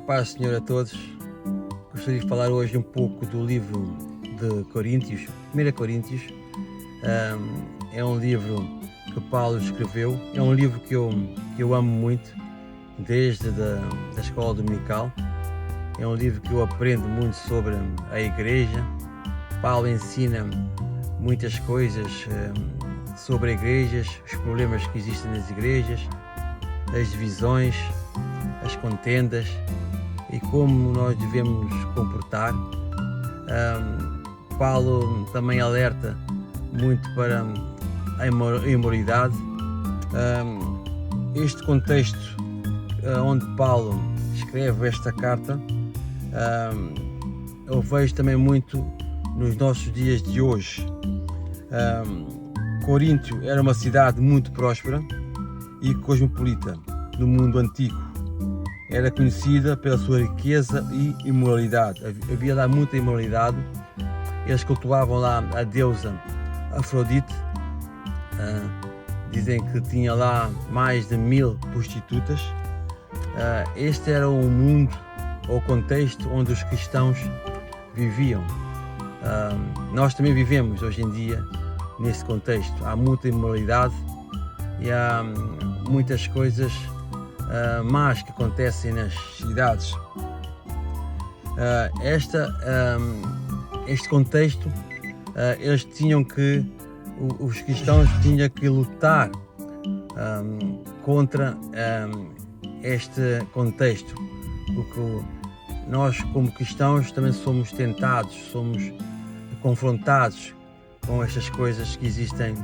Paz, Senhor, a todos. Gostaria de falar hoje um pouco do livro de Coríntios, 1 Coríntios. É um livro que Paulo escreveu, é um livro que eu amo muito, desde da escola dominical. É um livro que eu aprendo muito sobre a igreja. Paulo ensina muitas coisas sobre igrejas, os problemas que existem nas igrejas, as divisões, as contendas e como nós devemos comportar. Paulo também alerta muito para a imoralidade. Este contexto onde Paulo escreve esta carta, eu vejo também muito nos nossos dias de hoje. Corinto era uma cidade muito próspera e cosmopolita no mundo antigo. Era conhecida pela sua riqueza e imoralidade. Havia lá muita imoralidade. Eles cultuavam lá a deusa Afrodite. Dizem que tinha lá mais de 1000 prostitutas. Este era o mundo, ou contexto onde os cristãos viviam. Nós também vivemos hoje em dia nesse contexto. Há muita imoralidade e há muitas coisas más que acontecem nas cidades. Este contexto, os cristãos tinham que lutar contra este contexto, porque nós, como cristãos, também somos tentados, somos confrontados com estas coisas que existem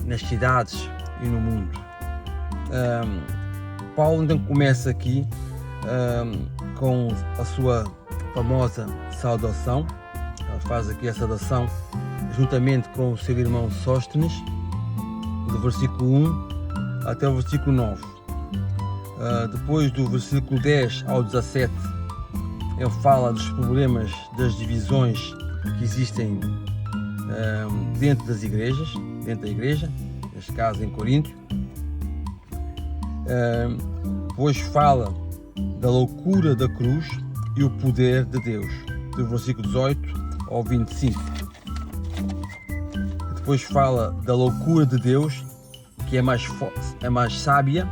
nas cidades e no mundo. Paulo então começa aqui com a sua famosa saudação. Ele faz aqui a saudação juntamente com o seu irmão Sóstenes, do versículo 1 até o versículo 9. Depois do versículo 10 ao 17, ele fala dos problemas, das divisões que existem dentro das igrejas, dentro da igreja, neste caso em Corinto. Depois fala da loucura da cruz e o poder de Deus, do versículo 18 ao 25. Depois fala da loucura de Deus, que é mais sábia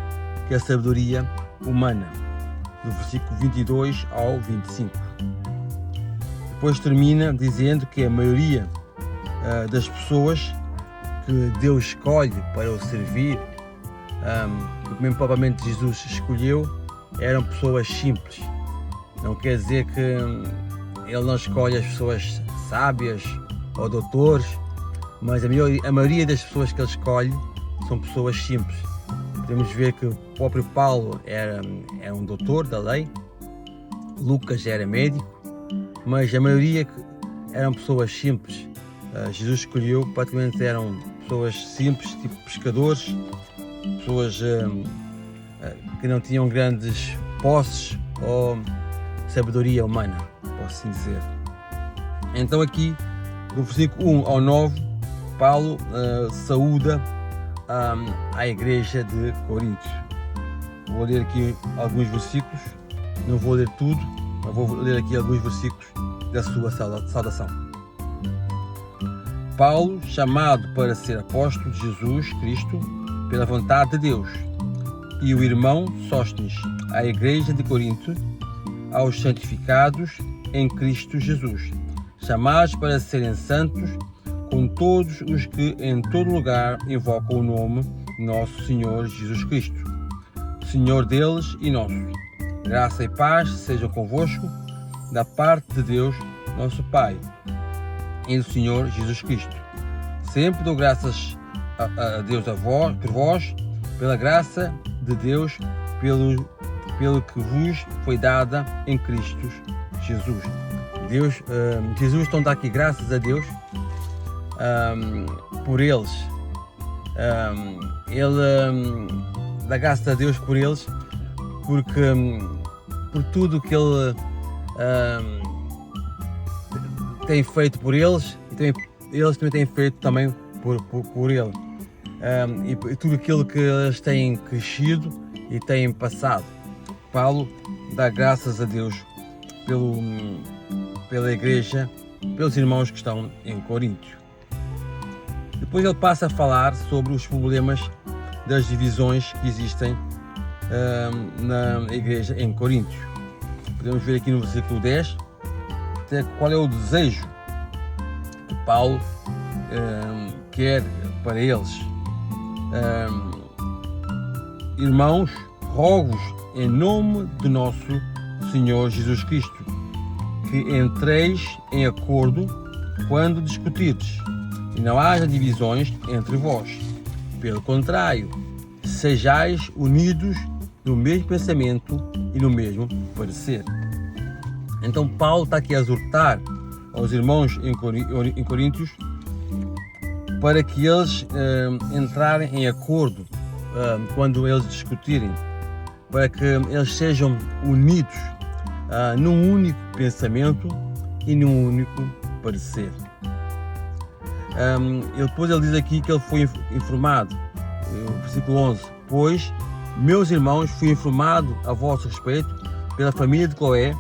que a sabedoria humana, do versículo 22 ao 25. Depois termina dizendo que a maioria das pessoas que Deus escolhe para o servir, que mesmo propriamente Jesus escolheu, eram pessoas simples. Não quer dizer que ele não escolhe as pessoas sábias ou doutores, mas a maioria das pessoas que ele escolhe são pessoas simples. Podemos ver que o próprio Paulo era um doutor da lei, Lucas era médico, mas a maioria eram pessoas simples. Jesus escolheu, praticamente eram pessoas simples, tipo pescadores, pessoas que não tinham grandes posses ou sabedoria humana, posso assim dizer. Então aqui, do versículo 1 ao 9, Paulo saúda a igreja de Corinto. Vou ler aqui alguns versículos, não vou ler tudo, mas vou ler aqui alguns versículos da sua saudação. Paulo, chamado para ser apóstolo de Jesus Cristo, pela vontade de Deus, e o irmão Sóstenes, à igreja de Corinto, aos santificados em Cristo Jesus, chamados para serem santos, com todos os que em todo lugar invocam o nome de nosso Senhor Jesus Cristo, Senhor deles e nosso. Graça e paz sejam convosco, da parte de Deus, nosso Pai, e do Senhor Jesus Cristo. Sempre dou graças a Deus por vós, pela graça de Deus, pelo que vos foi dada em Cristo Jesus. Jesus então dá aqui graças a Deus por eles. Ele dá graças a Deus por eles, porque por tudo que ele tem feito por eles, e eles também têm feito também por ele. E tudo aquilo que eles têm crescido e têm passado. Paulo dá graças a Deus pela igreja, pelos irmãos que estão em Coríntio. Depois ele passa a falar sobre os problemas das divisões que existem na igreja em Coríntio. Podemos ver aqui no versículo 10 qual é o desejo que Paulo quer para eles. Irmãos, rogo-vos em nome do nosso Senhor Jesus Cristo, que entreis em acordo quando discutirdes, e não haja divisões entre vós. Pelo contrário, sejais unidos no mesmo pensamento e no mesmo parecer. Então Paulo está aqui a exortar aos irmãos em Coríntios para que eles entrarem em acordo quando eles discutirem, para que eles sejam unidos num único pensamento e num único parecer. Depois ele diz aqui que ele foi informado, versículo 11, pois, meus irmãos, fui informado a vosso respeito pela família de Cloé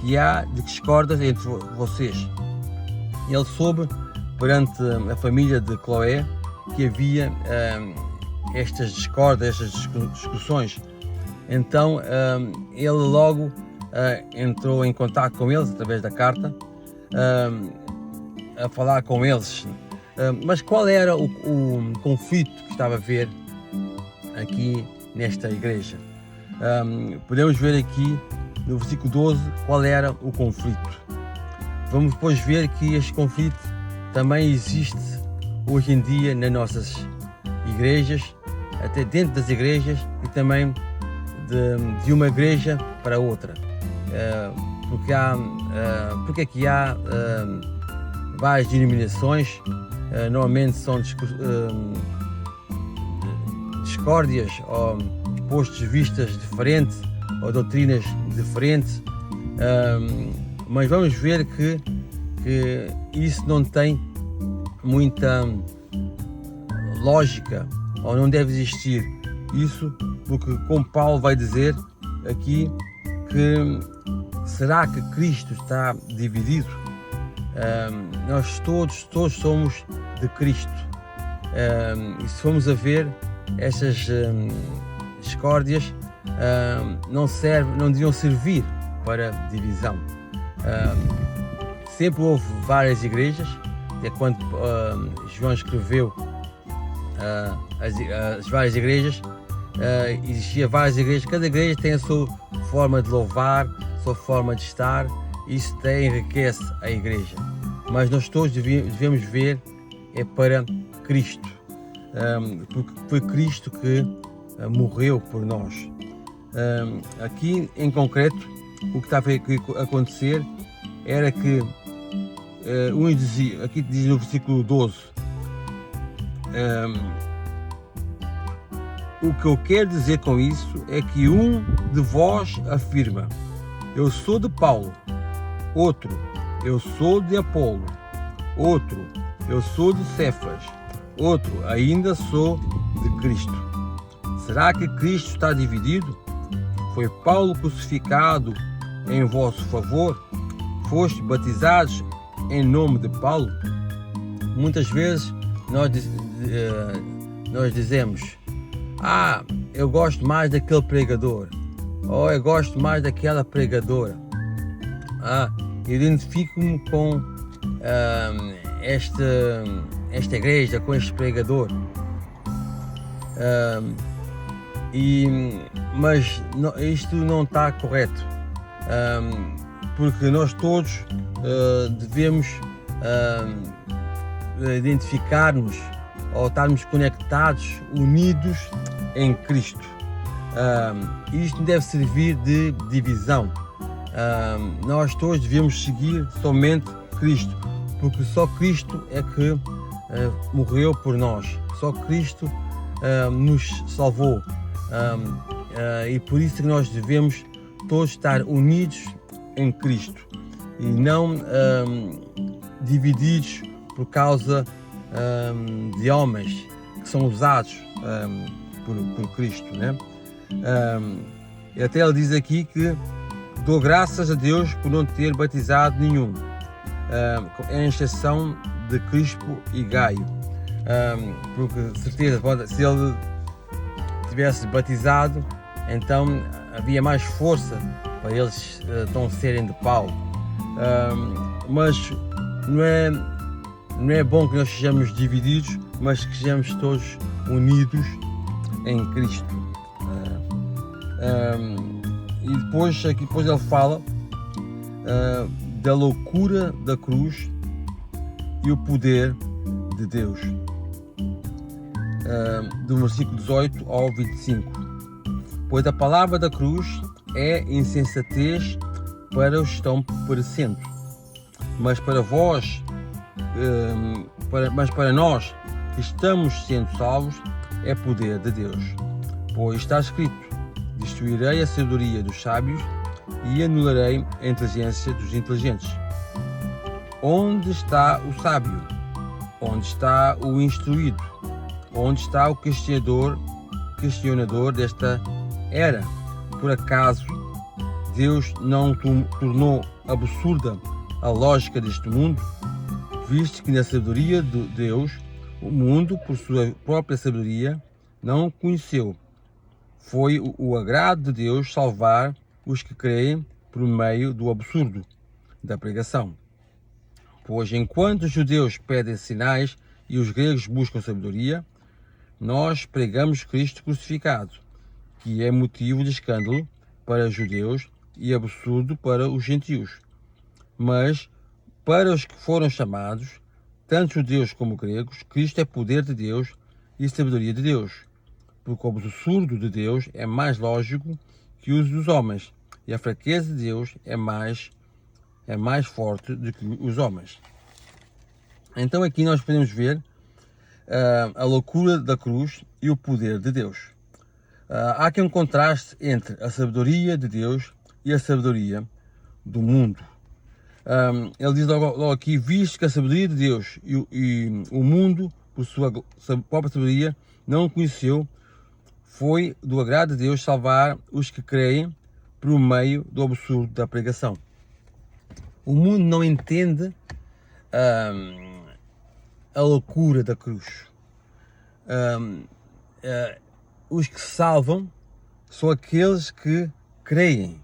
que há discórdias entre vocês. Ele soube perante a família de Cloé que havia estas discórdias, estas discussões. Então ele logo entrou em contato com eles através da carta, a falar com eles. Mas qual era o conflito que estava a haver aqui nesta igreja? Podemos ver aqui no versículo 12 qual era o conflito. Vamos depois ver que este conflito também existe hoje em dia nas nossas igrejas, até dentro das igrejas e também de uma igreja para outra. Porque aqui há várias denominações, normalmente são discórdias ou pontos de vista diferentes ou doutrinas diferentes, mas vamos ver que isso não tem muita lógica ou não deve existir isso, porque como Paulo vai dizer aqui que será que Cristo está dividido? Nós todos somos de Cristo, e se formos a ver essas discórdias não deviam servir para divisão. Sempre houve várias igrejas, até quando João escreveu as várias igrejas, existia várias igrejas, cada igreja tem a sua forma de louvar, a sua forma de estar, isso até enriquece a igreja, mas nós todos devemos ver para Cristo, porque foi Cristo que morreu por nós. Aqui em concreto o que estava a acontecer era que aqui diz no versículo 12, o que eu quero dizer com isso é que um de vós afirma, eu sou de Paulo, outro, eu sou de Apolo, outro, eu sou de Cefas, outro, ainda sou de Cristo. Será que Cristo está dividido? Foi Paulo crucificado em vosso favor? Foste batizados em nome de Paulo? Muitas vezes nós dizemos, eu gosto mais daquele pregador, ou eu gosto mais daquela pregadora, eu identifico-me com esta igreja, com este pregador, mas isto não está correto, porque nós todos devemos identificar-nos ou estarmos conectados, unidos em Cristo. Isto não deve servir de divisão. Nós todos devemos seguir somente Cristo, porque só Cristo é que morreu por nós, só Cristo nos salvou, e por isso que nós devemos todos estar unidos em Cristo e não divididos por causa de homens que são usados por Cristo, né? Até ele diz aqui que dou graças a Deus por não ter batizado nenhum, em exceção de Crispo e Gaio, porque certeza, se ele tivesse batizado, então havia mais força para eles então serem de Paulo. Mas não é bom que nós sejamos divididos, mas que sejamos todos unidos em Cristo. E depois ele fala da loucura da cruz e o poder de Deus, do versículo 18 ao 25. Pois a palavra da cruz é insensatez para os que estão perecendo, mas para vós, mas para nós que estamos sendo salvos, é poder de Deus. Pois está escrito: destruirei a sabedoria dos sábios e anularei a inteligência dos inteligentes. Onde está o sábio? Onde está o instruído? Onde está o questionador desta era? Por acaso Deus não tornou absurda a lógica deste mundo? Visto que na sabedoria de Deus, o mundo, por sua própria sabedoria, não conheceu. Foi o agrado de Deus salvar os que creem por meio do absurdo da pregação. Pois enquanto os judeus pedem sinais e os gregos buscam sabedoria, nós pregamos Cristo crucificado, que é motivo de escândalo para os judeus e absurdo para os gentios. Mas para os que foram chamados, tanto judeus como gregos, Cristo é poder de Deus e sabedoria de Deus. Porque o absurdo de Deus é mais lógico que o dos homens, e a fraqueza de Deus é mais forte do que os homens. Então aqui nós podemos ver a loucura da cruz e o poder de Deus. Há aqui um contraste entre a sabedoria de Deus e a sabedoria do mundo. Ele diz logo aqui: visto que a sabedoria de Deus e o mundo, por sua própria sabedoria, não o conheceu, foi do agrado de Deus salvar os que creem por meio do absurdo da pregação. O mundo não entende a loucura da cruz. Os que se salvam são aqueles que creem.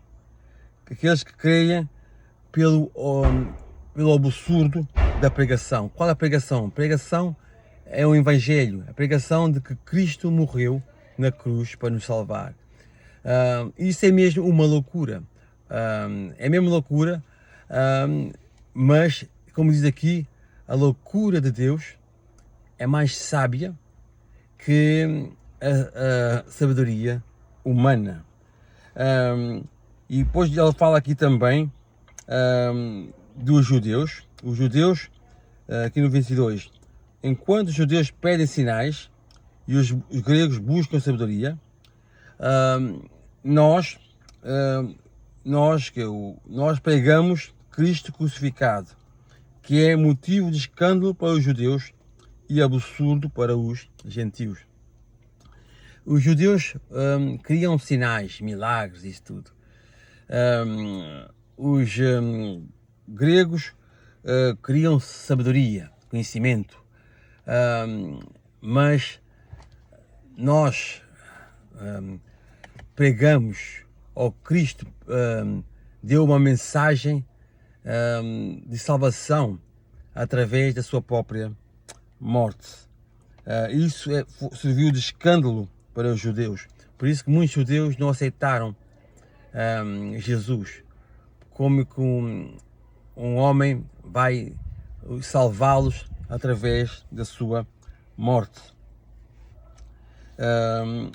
Aqueles que creem pelo absurdo da pregação. Qual é a pregação? A pregação é o Evangelho. A pregação de que Cristo morreu na cruz para nos salvar. Isso é mesmo uma loucura. É mesmo loucura, mas, como diz aqui, a loucura de Deus é mais sábia que a sabedoria humana. E depois ele fala aqui também dos judeus. Os judeus, aqui no 22, enquanto os judeus pedem sinais e os gregos buscam sabedoria, nós pregamos Cristo crucificado, que é motivo de escândalo para os judeus e absurdo para os gentios. Os judeus criam sinais, milagres, isso tudo. Os gregos criam sabedoria, conhecimento, mas nós pregamos, ou Cristo deu uma mensagem de salvação através da sua própria morte. Isso serviu de escândalo para os judeus. Por isso que muitos judeus não aceitaram Jesus. Como que um homem vai salvá-los através da sua morte.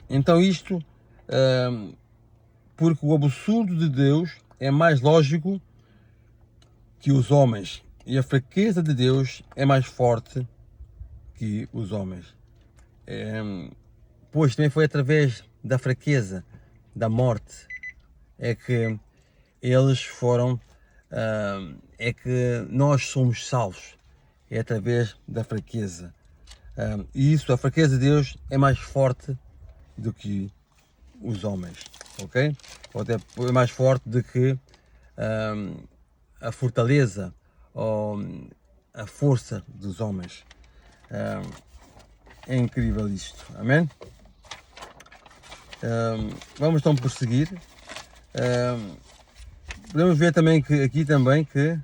Então isto, porque o absurdo de Deus é mais lógico que os homens, e a fraqueza de Deus é mais forte que os homens. Pois também foi através da fraqueza, da morte, é que eles foram, é que nós somos salvos, é através da fraqueza. E isso, a fraqueza de Deus é mais forte do que os homens. ok? Ou até é mais forte do que a fortaleza ou a força dos homens. É incrível isto, amém? Vamos então prosseguir. Podemos ver também que aqui também que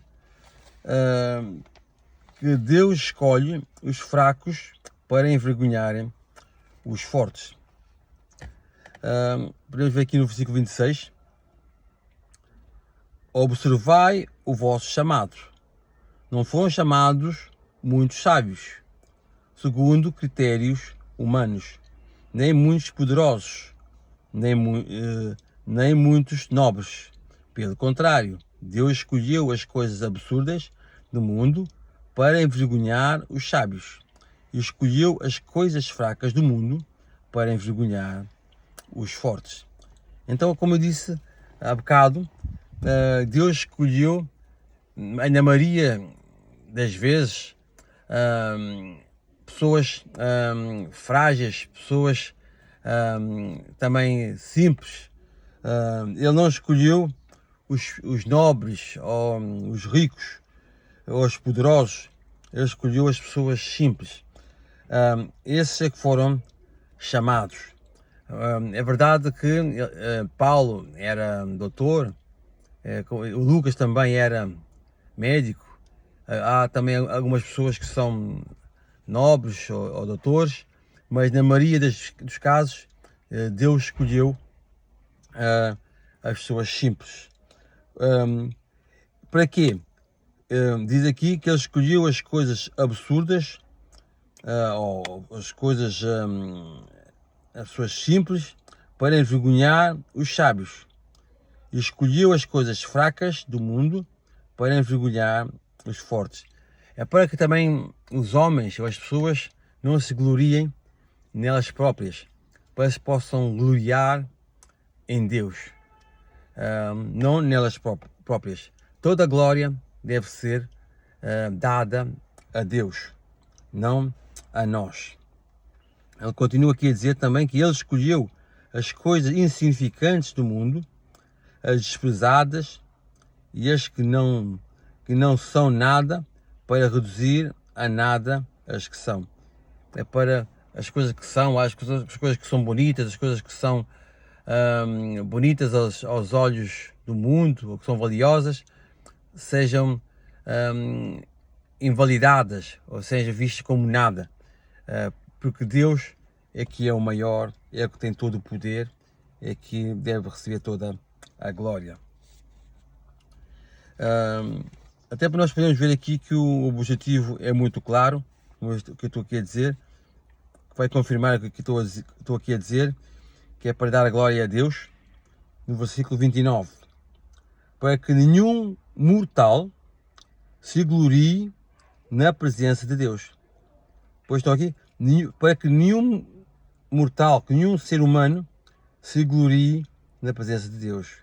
Deus escolhe os fracos para envergonharem os fortes. Podemos ver aqui no versículo 26. Observai o vosso chamado. Não foram chamados muitos sábios, segundo critérios humanos, nem muitos poderosos, nem muitos nobres. Pelo contrário, Deus escolheu as coisas absurdas do mundo para envergonhar os sábios, e escolheu as coisas fracas do mundo para envergonhar os fortes. Então, como eu disse há bocado, Deus escolheu, na maioria das vezes, pessoas frágeis, pessoas também simples. Ele não escolheu os nobres, ou os ricos, ou os poderosos. Ele escolheu as pessoas simples. Esses é que foram chamados. É verdade que Paulo era doutor, o Lucas também era médico. Há também algumas pessoas que são nobres ou doutores, mas na maioria dos casos Deus escolheu as pessoas simples. Para quê? Diz aqui que ele escolheu as coisas absurdas, ou as coisas, as pessoas simples, para envergonhar os sábios. E escolheu as coisas fracas do mundo para envergonhar os fortes. É para que também os homens ou as pessoas não se gloriem nelas próprias, para que se possam gloriar em Deus, não nelas próprias. Toda a glória deve ser dada a Deus, não a nós. Ele continua aqui a dizer também que ele escolheu as coisas insignificantes do mundo, as desprezadas e as que não são nada, para reduzir a nada as que são. É para as coisas que são, as coisas que são bonitas, as coisas que são bonitas aos olhos do mundo, ou que são valiosas, sejam invalidadas, ou seja, vistas como nada, porque Deus é que é o maior, é o que tem todo o poder, é que deve receber toda a glória. Até para nós podemos ver aqui que o objetivo é muito claro, o que eu estou aqui a dizer, que vai confirmar o que estou aqui a dizer, que é para dar a glória a Deus, no versículo 29, para que nenhum mortal se glorie na presença de Deus. Pois estão aqui, para que nenhum mortal, que nenhum ser humano se glorie na presença de Deus.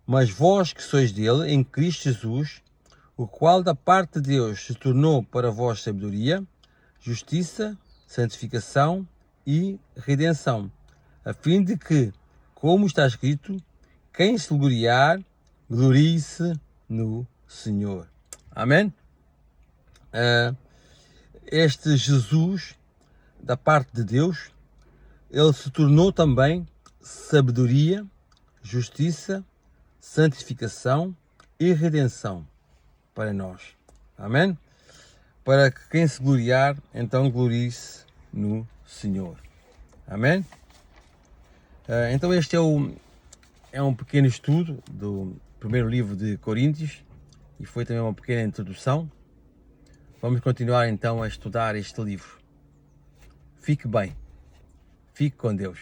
Mas vós que sois dele, em Cristo Jesus, o qual da parte de Deus se tornou para vós sabedoria, justiça, santificação e redenção, a fim de que, como está escrito, quem se gloriar, glorie-se no Senhor. Amém? Este Jesus, da parte de Deus, ele se tornou também sabedoria, justiça, santificação e redenção para nós. Amém? Para que quem se gloriar, então glorie-se no Senhor. Amém? Então este é um pequeno estudo do primeiro livro de Coríntios e foi também uma pequena introdução. Vamos continuar então a estudar este livro. Fique bem. Fique com Deus.